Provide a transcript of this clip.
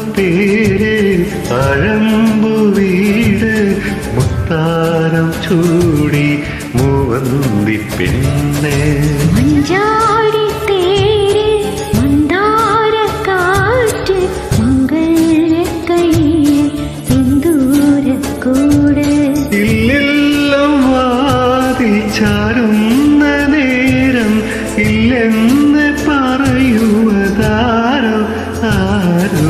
പേര് അഴമ്പു വീട് മുത്താരം ചൂടി മൂവന്തി പെണ്ണ് മഞ്ചാടി തേര് മന്ദാര കാറ്റ് മംഗള കയ്യിൽ സിന്ദൂരക്കൂട് ഇല്ലെല്ലാം വാതിൽ ചാരുന്ന നേരം ഇല്ലെന്ന് പറയുവതാരോ ആരോ